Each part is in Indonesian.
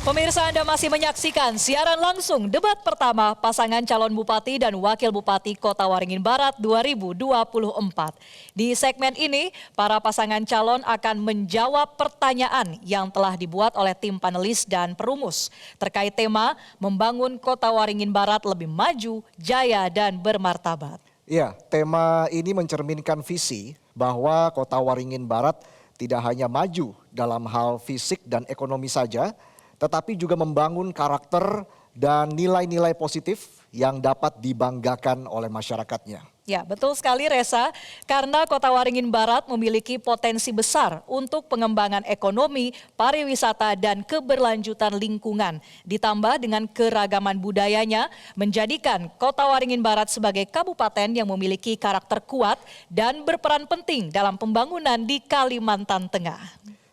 Pemirsa, Anda masih menyaksikan siaran langsung debat pertama pasangan calon bupati dan wakil bupati Kota Waringin Barat 2024. Di segmen ini, para pasangan calon akan menjawab pertanyaan yang telah dibuat oleh tim panelis dan perumus terkait tema membangun Kota Waringin Barat lebih maju, jaya, dan bermartabat. Ya, tema ini mencerminkan visi bahwa Kota Waringin Barat tidak hanya maju dalam hal fisik dan ekonomi saja, tetapi juga membangun karakter dan nilai-nilai positif yang dapat dibanggakan oleh masyarakatnya. Ya, betul sekali Reza, karena Kota Waringin Barat memiliki potensi besar untuk pengembangan ekonomi, pariwisata, dan keberlanjutan lingkungan. Ditambah dengan keragaman budayanya, menjadikan Kota Waringin Barat sebagai kabupaten yang memiliki karakter kuat dan berperan penting dalam pembangunan di Kalimantan Tengah.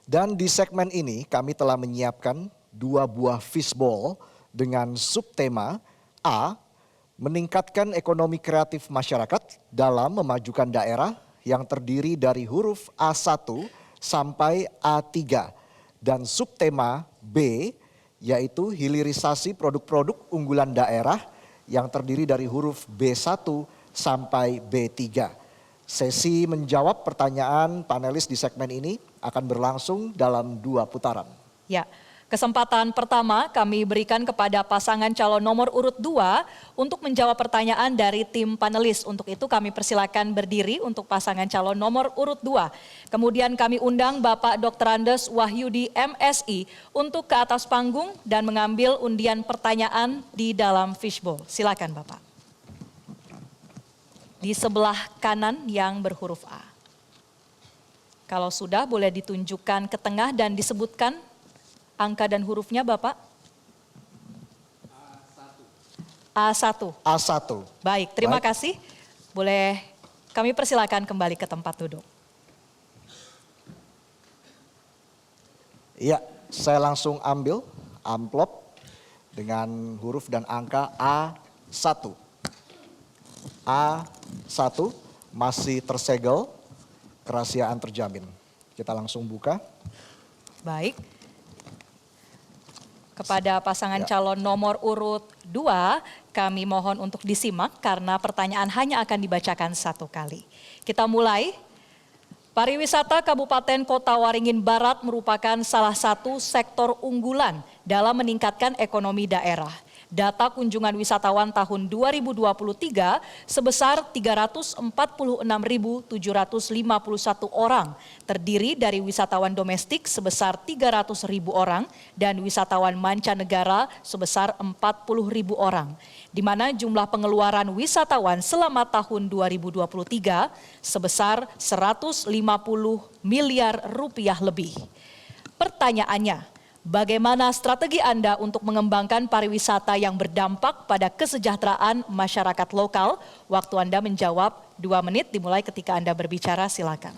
Dan di segmen ini kami telah menyiapkan 2 buah fishbowl dengan subtema A, meningkatkan ekonomi kreatif masyarakat dalam memajukan daerah yang terdiri dari huruf A1 sampai A3. Dan subtema B, yaitu hilirisasi produk-produk unggulan daerah yang terdiri dari huruf B1 sampai B3. Sesi menjawab pertanyaan panelis di segmen ini akan berlangsung dalam 2 putaran. Ya. Kesempatan pertama kami berikan kepada pasangan calon nomor urut 2 untuk menjawab pertanyaan dari tim panelis. Untuk itu kami persilakan berdiri untuk pasangan calon nomor urut 2. Kemudian kami undang Bapak Dr. Andes Wahyudi MSI untuk ke atas panggung dan mengambil undian pertanyaan di dalam fishbowl. Silakan Bapak. Di sebelah kanan yang berhuruf A. Kalau sudah boleh ditunjukkan ke tengah dan disebutkan angka dan hurufnya Bapak? A1. A1. Baik, terima kasih. Boleh kami persilakan kembali ke tempat duduk. Iya, saya langsung ambil amplop dengan huruf dan angka A1. A1 masih tersegel, kerahasiaan terjamin. Kita langsung buka. Baik. Kepada pasangan calon nomor urut 2, kami mohon untuk disimak karena pertanyaan hanya akan dibacakan 1 kali. Kita mulai. Pariwisata Kabupaten Kota Waringin Barat merupakan salah satu sektor unggulan dalam meningkatkan ekonomi daerah. Data kunjungan wisatawan tahun 2023 sebesar 346.751 orang, terdiri dari wisatawan domestik sebesar 300.000 orang dan wisatawan mancanegara sebesar 40.000 orang, di mana jumlah pengeluaran wisatawan selama tahun 2023 sebesar 150 miliar rupiah lebih. Pertanyaannya, bagaimana strategi Anda untuk mengembangkan pariwisata yang berdampak pada kesejahteraan masyarakat lokal? Waktu Anda menjawab 2 menit dimulai ketika Anda berbicara, silakan.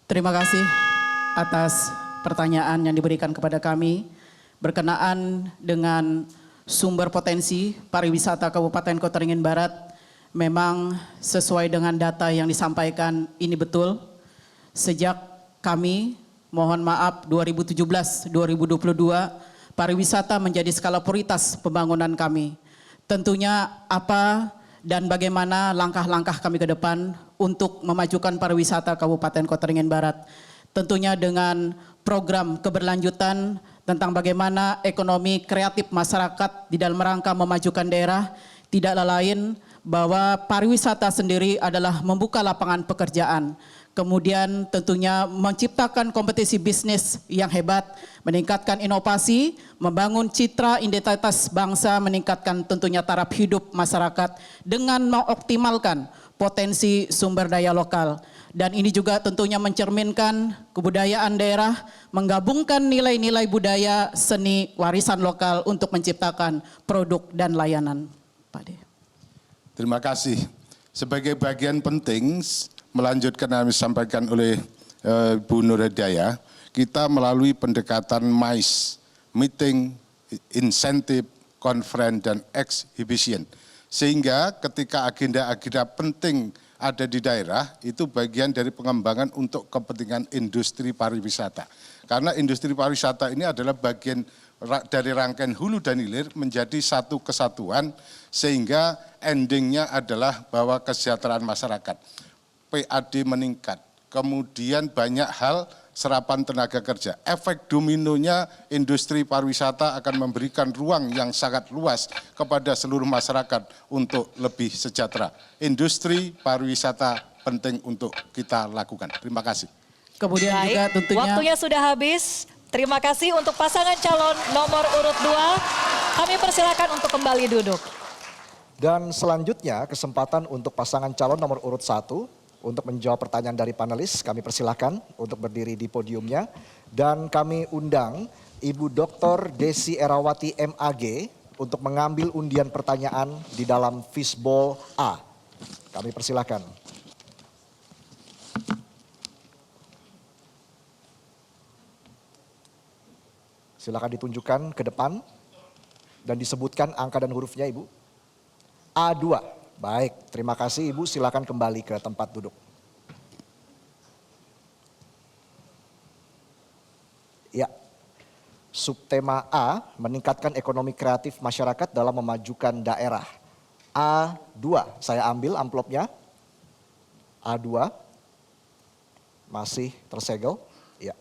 Terima kasih atas pertanyaan yang diberikan kepada kami berkenaan dengan sumber potensi pariwisata Kabupaten Kota Waringin Barat. Memang sesuai dengan data yang disampaikan ini betul. Sejak kami, mohon maaf, 2017-2022, pariwisata menjadi skala prioritas pembangunan kami. Tentunya apa dan bagaimana langkah-langkah kami ke depan untuk memajukan pariwisata Kabupaten Kota Waringin Barat. Tentunya dengan program keberlanjutan tentang bagaimana ekonomi kreatif masyarakat di dalam rangka memajukan daerah, tidaklah lain bahwa pariwisata sendiri adalah membuka lapangan pekerjaan. Kemudian tentunya menciptakan kompetisi bisnis yang hebat, meningkatkan inovasi, membangun citra identitas bangsa, meningkatkan tentunya taraf hidup masyarakat dengan mengoptimalkan potensi sumber daya lokal. Dan ini juga tentunya mencerminkan kebudayaan daerah, menggabungkan nilai-nilai budaya, seni, warisan lokal untuk menciptakan produk dan layanan. Pak De. Terima kasih. Sebagai bagian penting, melanjutkan yang disampaikan oleh Bu Nur Hidayah, kita melalui pendekatan MICE, Meeting, Incentive, Conference, dan Exhibition. Sehingga ketika agenda-agenda penting ada di daerah, itu bagian dari pengembangan untuk kepentingan industri pariwisata. Karena industri pariwisata ini adalah bagian dari rangkaian hulu dan hilir menjadi satu kesatuan sehingga endingnya adalah bahwa kesejahteraan masyarakat, PAD meningkat, kemudian banyak hal serapan tenaga kerja. Efek dominonya industri pariwisata akan memberikan ruang yang sangat luas kepada seluruh masyarakat untuk lebih sejahtera. Industri pariwisata penting untuk kita lakukan. Terima kasih. Kemudian Baik, juga tentunya waktunya sudah habis. Terima kasih untuk pasangan calon nomor urut 2. Kami persilakan untuk kembali duduk. Dan selanjutnya kesempatan untuk pasangan calon nomor urut 1 untuk menjawab pertanyaan dari panelis. Kami persilakan untuk berdiri di podiumnya. Dan kami undang Ibu Dr. Desi Erawati MAG untuk mengambil undian pertanyaan di dalam fishbowl A. Kami persilakan. Silakan ditunjukkan ke depan dan disebutkan angka dan hurufnya Ibu. A2. Baik, terima kasih Ibu. Silakan kembali ke tempat duduk. Ya. Subtema A, meningkatkan ekonomi kreatif masyarakat dalam memajukan daerah. A2, saya ambil amplopnya. A2, masih tersegel. Ya.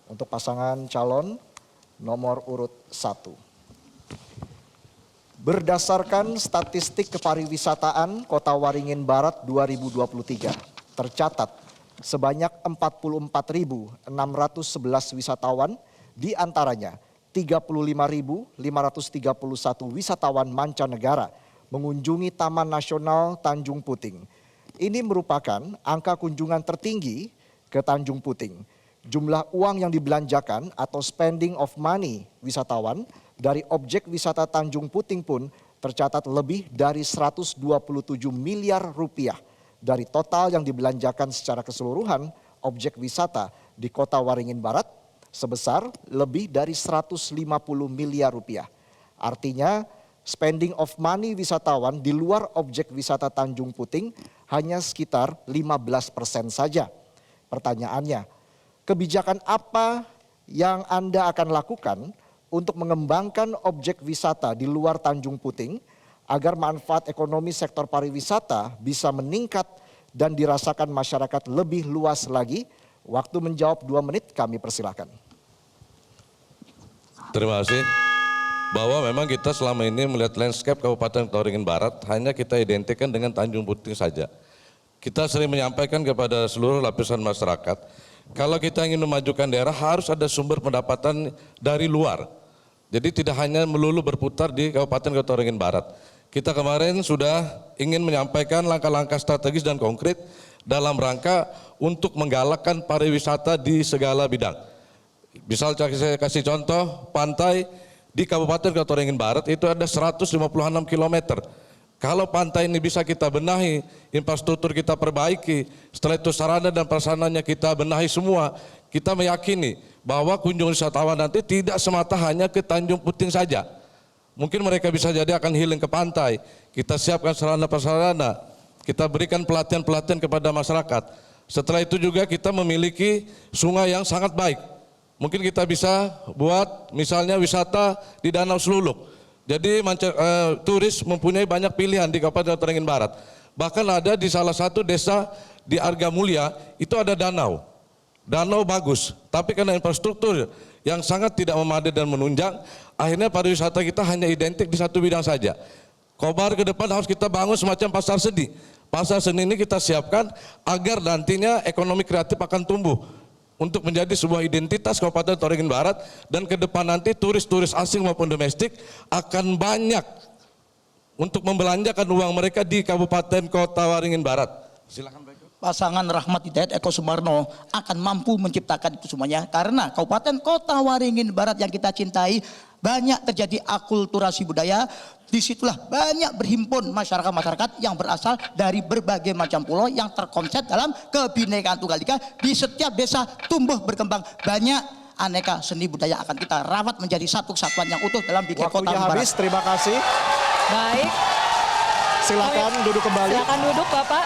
Untuk pasangan calon nomor urut 1. Berdasarkan statistik kepariwisataan Kota Waringin Barat 2023, tercatat sebanyak 44.611 wisatawan, di antaranya 35.531 wisatawan mancanegara mengunjungi Taman Nasional Tanjung Puting. Ini merupakan angka kunjungan tertinggi ke Tanjung Puting. Jumlah uang yang dibelanjakan atau spending of money wisatawan dari objek wisata Tanjung Puting pun tercatat lebih dari 127 miliar rupiah dari total yang dibelanjakan secara keseluruhan objek wisata di Kota Waringin Barat sebesar lebih dari 150 miliar rupiah. Artinya spending of money wisatawan di luar objek wisata Tanjung Puting hanya sekitar 15% saja. Pertanyaannya, kebijakan apa yang Anda akan lakukan untuk mengembangkan objek wisata di luar Tanjung Puting agar manfaat ekonomi sektor pariwisata bisa meningkat dan dirasakan masyarakat lebih luas lagi? Waktu menjawab 2 menit, kami persilahkan. Terima kasih. Bahwa memang kita selama ini melihat landscape Kabupaten Kota Waringin Barat hanya kita identikkan dengan Tanjung Puting saja. Kita sering menyampaikan kepada seluruh lapisan masyarakat, kalau kita ingin memajukan daerah harus ada sumber pendapatan dari luar. Jadi tidak hanya melulu berputar di Kabupaten Kota Waringin Barat. Kita kemarin sudah ingin menyampaikan langkah-langkah strategis dan konkret dalam rangka untuk menggalakkan pariwisata di segala bidang. Misal saya kasih contoh, pantai di Kabupaten Kota Waringin Barat itu ada 156 km. Kalau pantai ini bisa kita benahi, infrastruktur kita perbaiki, setelah itu sarana dan prasarananya kita benahi semua, kita meyakini bahwa kunjungan wisatawan nanti tidak semata hanya ke Tanjung Puting saja. Mungkin mereka bisa jadi akan healing ke pantai, kita siapkan sarana prasarana, kita berikan pelatihan-pelatihan kepada masyarakat. Setelah itu juga kita memiliki sungai yang sangat baik. Mungkin kita bisa buat misalnya wisata di Danau Seluluk. Jadi turis mempunyai banyak pilihan di Kabupaten Kota Waringin Barat. Bahkan ada di salah satu desa di Argamulya itu ada danau. Danau bagus, tapi karena infrastruktur yang sangat tidak memadai dan menunjang, akhirnya pariwisata kita hanya identik di satu bidang saja. Kobar ke depan harus kita bangun semacam pasar seni. Pasar seni ini kita siapkan agar nantinya ekonomi kreatif akan tumbuh untuk menjadi sebuah identitas Kabupaten Kota Waringin Barat, dan ke depan nanti turis-turis asing maupun domestik akan banyak untuk membelanjakan uang mereka di Kabupaten Kota Waringin Barat. Silakan Pak. Pasangan Rahmat Hidayat Eko Sumarno akan mampu menciptakan itu semuanya, karena Kabupaten Kota Waringin Barat yang kita cintai banyak terjadi akulturasi budaya. Disitulah banyak berhimpun masyarakat-masyarakat yang berasal dari berbagai macam pulau yang terkonsep dalam kebinekaan tunggal ika. Di setiap desa tumbuh berkembang banyak aneka seni budaya, akan kita rawat menjadi satu kesatuan yang utuh dalam bikin kota Waktunya Barat. habis, terima kasih. Baik. Silakan duduk kembali. Silakan duduk Bapak.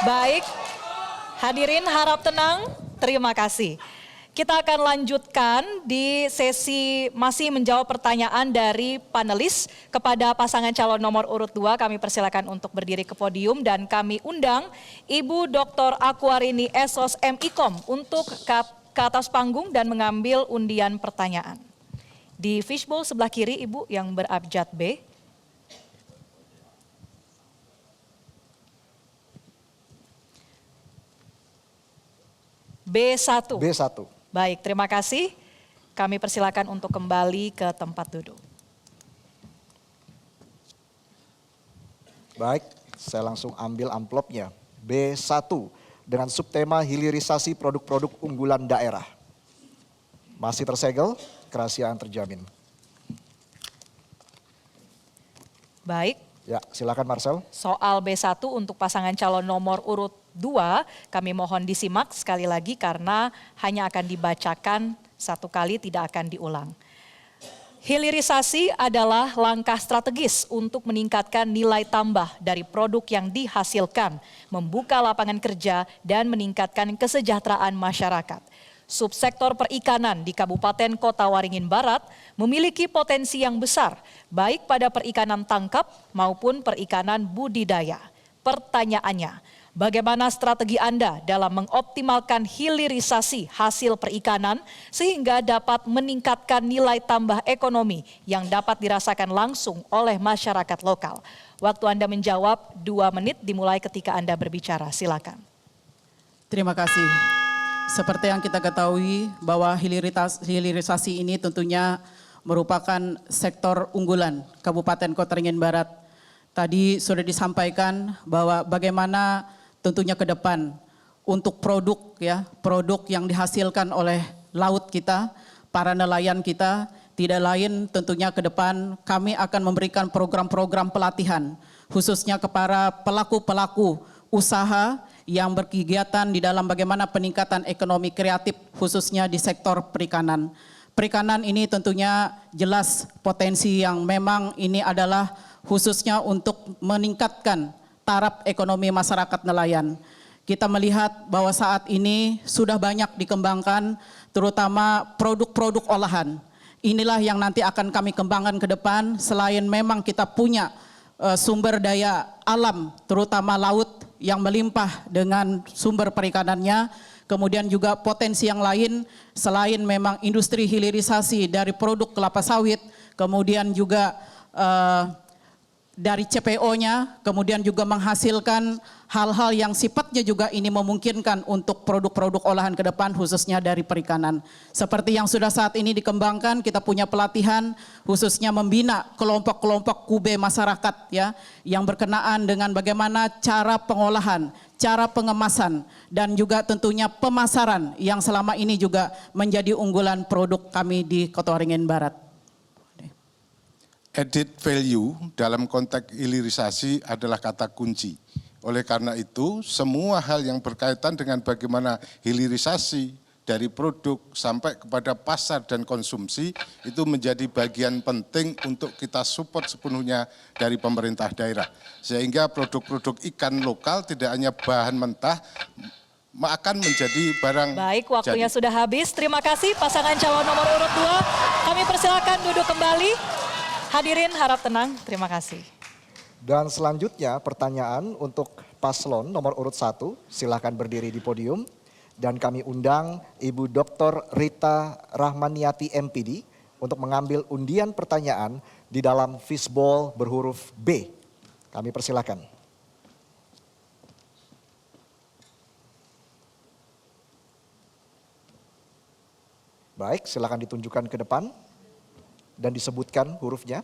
Baik, hadirin harap tenang. Terima kasih. Kita akan lanjutkan di sesi masih menjawab pertanyaan dari panelis. Kepada pasangan calon nomor urut 2 kami persilakan untuk berdiri ke podium dan kami undang Ibu Dr. Aquarini Esos MIKOM untuk ke atas panggung dan mengambil undian pertanyaan. Di fishbowl sebelah kiri Ibu yang berabjad B. B1. B1. Baik, terima kasih. Kami persilakan untuk kembali ke tempat duduk. Baik, saya langsung ambil amplopnya. B1 dengan subtema hilirisasi produk-produk unggulan daerah. Masih tersegel, kerahasiaan terjamin. Baik, Ya, silakan Marcel. soal B1 untuk pasangan calon nomor urut 2 kami mohon disimak sekali lagi karena hanya akan dibacakan satu kali, tidak akan diulang. Hilirisasi adalah langkah strategis untuk meningkatkan nilai tambah dari produk yang dihasilkan, membuka lapangan kerja dan meningkatkan kesejahteraan masyarakat. Subsektor perikanan di Kabupaten Kota Waringin Barat memiliki potensi yang besar, baik pada perikanan tangkap maupun perikanan budidaya. Pertanyaannya, bagaimana strategi Anda dalam mengoptimalkan hilirisasi hasil perikanan sehingga dapat meningkatkan nilai tambah ekonomi yang dapat dirasakan langsung oleh masyarakat lokal? Waktu Anda menjawab 2 menit dimulai ketika Anda berbicara. Silakan. Terima kasih. Seperti yang kita ketahui bahwa hilirisasi ini tentunya merupakan sektor unggulan Kabupaten Kota Waringin Barat. Tadi sudah disampaikan bahwa bagaimana tentunya ke depan untuk produk yang dihasilkan oleh laut kita, para nelayan kita, tidak lain tentunya ke depan kami akan memberikan program-program pelatihan khususnya kepada pelaku-pelaku usaha yang berkegiatan di dalam bagaimana peningkatan ekonomi kreatif khususnya di sektor perikanan. Perikanan ini tentunya jelas potensi yang memang ini adalah khususnya untuk meningkatkan taraf ekonomi masyarakat nelayan. Kita melihat bahwa saat ini sudah banyak dikembangkan terutama produk-produk olahan. Inilah yang nanti akan kami kembangkan ke depan selain memang kita punya sumber daya alam terutama laut yang melimpah dengan sumber perikanannya, kemudian juga potensi yang lain selain memang industri hilirisasi dari produk kelapa sawit, kemudian juga dari CPO-nya, kemudian juga menghasilkan hal-hal yang sifatnya juga ini memungkinkan untuk produk-produk olahan ke depan khususnya dari perikanan. Seperti yang sudah saat ini dikembangkan, kita punya pelatihan khususnya membina kelompok-kelompok kube masyarakat yang berkenaan dengan bagaimana cara pengolahan, cara pengemasan dan juga tentunya pemasaran yang selama ini juga menjadi unggulan produk kami di Kota Waringin Barat. Added value dalam konteks hilirisasi adalah kata kunci. Oleh karena itu, semua hal yang berkaitan dengan bagaimana hilirisasi dari produk sampai kepada pasar dan konsumsi itu menjadi bagian penting untuk kita support sepenuhnya dari pemerintah daerah. Sehingga produk-produk ikan lokal tidak hanya bahan mentah, akan menjadi barang Baik, waktunya jadi. sudah habis. Terima kasih pasangan calon nomor urut 2. Kami persilakan duduk kembali. Hadirin harap tenang, terima kasih. Dan selanjutnya pertanyaan untuk paslon nomor urut 1, silakan berdiri di podium. Dan kami undang Ibu Dr. Rita Rahmaniati MPD untuk mengambil undian pertanyaan di dalam fishbowl berhuruf B. Kami persilakan. Baik, silakan ditunjukkan ke depan. Dan disebutkan hurufnya.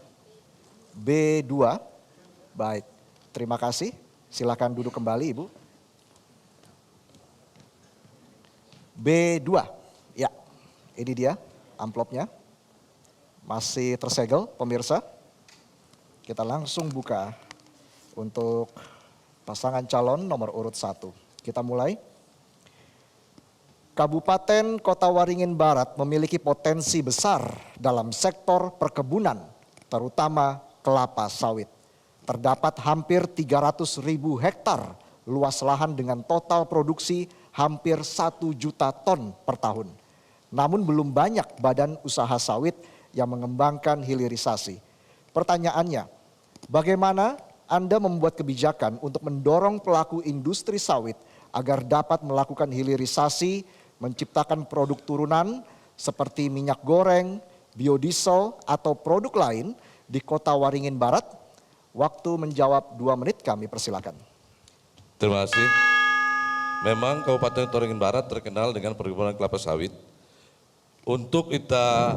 B2. Baik, terima kasih. Silakan duduk kembali Ibu. B2. Ya, ini dia amplopnya. Masih tersegel pemirsa. Kita langsung buka untuk pasangan calon nomor urut 1. Kita mulai. Kabupaten Kota Waringin Barat memiliki potensi besar dalam sektor perkebunan, terutama kelapa sawit. Terdapat hampir 300.000 hektar luas lahan dengan total produksi hampir 1 juta ton per tahun. Namun belum banyak badan usaha sawit yang mengembangkan hilirisasi. Pertanyaannya, bagaimana Anda membuat kebijakan untuk mendorong pelaku industri sawit agar dapat melakukan hilirisasi, menciptakan produk turunan seperti minyak goreng, biodiesel, atau produk lain di Kota Waringin Barat? Waktu menjawab 2 menit, kami persilakan. Terima kasih. Memang Kabupaten Waringin Barat terkenal dengan perkebunan kelapa sawit. Untuk kita,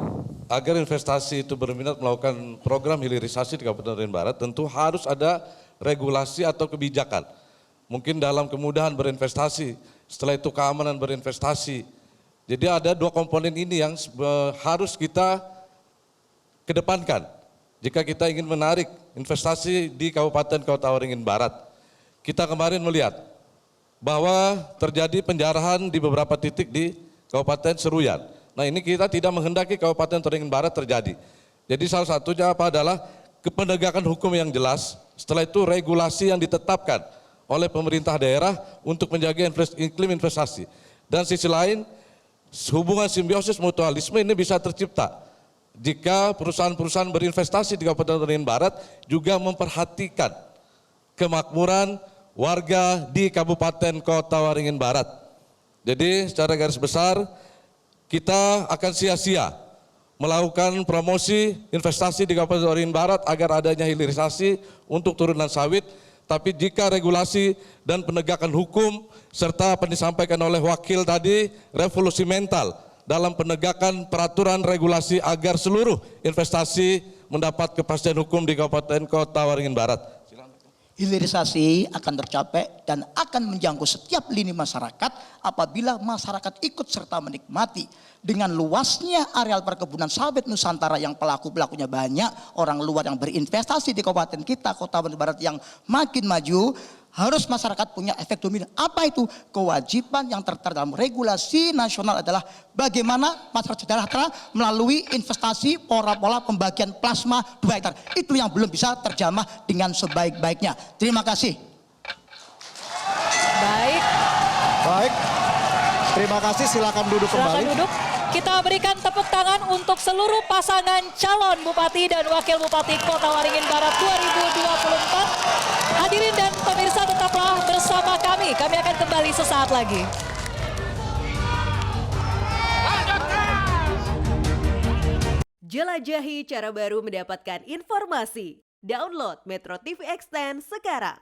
agar investasi itu berminat melakukan program hilirisasi di Kabupaten Waringin Barat, tentu harus ada regulasi atau kebijakan. Mungkin dalam kemudahan berinvestasi, setelah itu keamanan berinvestasi. Jadi ada 2 komponen ini yang harus kita kedepankan jika kita ingin menarik investasi di Kabupaten Kota Waringin Barat. Kita kemarin melihat bahwa terjadi penjarahan di beberapa titik di Kabupaten Seruyan. Nah, ini kita tidak menghendaki Kabupaten Waringin Barat terjadi. Jadi salah satunya apa adalah penegakan hukum yang jelas, setelah itu regulasi yang ditetapkan oleh pemerintah daerah untuk menjaga iklim investasi. Dan sisi lain, hubungan simbiosis mutualisme ini bisa tercipta jika perusahaan-perusahaan berinvestasi di Kabupaten Waringin Barat juga memperhatikan kemakmuran warga di Kabupaten Kota Waringin Barat. Jadi secara garis besar kita akan sia-sia melakukan promosi investasi di Kabupaten Waringin Barat agar adanya hilirisasi untuk turunan sawit. Tapi jika regulasi dan penegakan hukum serta apa yang disampaikan oleh wakil tadi, revolusi mental dalam penegakan peraturan regulasi agar seluruh investasi mendapat kepastian hukum di Kabupaten Kota Waringin Barat. Hilirisasi akan tercapai dan akan menjangkau setiap lini masyarakat apabila masyarakat ikut serta menikmati. Dengan luasnya areal perkebunan sawit Nusantara yang pelaku-pelakunya banyak, orang luar yang berinvestasi di kabupaten kita, Kota Waringin Barat yang makin maju, harus masyarakat punya efek domino. Apa itu? Kewajiban yang tertera dalam regulasi nasional adalah bagaimana masyarakat sejahtera melalui investasi pola-pola pembagian plasma 2 hektar. Itu yang belum bisa terjamah dengan sebaik-baiknya. Terima kasih. Baik, terima kasih, silakan duduk Silakan kembali. duduk. Kita berikan tepuk tangan untuk seluruh pasangan calon Bupati dan Wakil Bupati Kota Waringin Barat 2024. Hadirin dan pemirsa, tetaplah bersama kami. Kami akan kembali sesaat lagi. Jelajahi cara baru mendapatkan informasi. Download Metro TV Extend sekarang.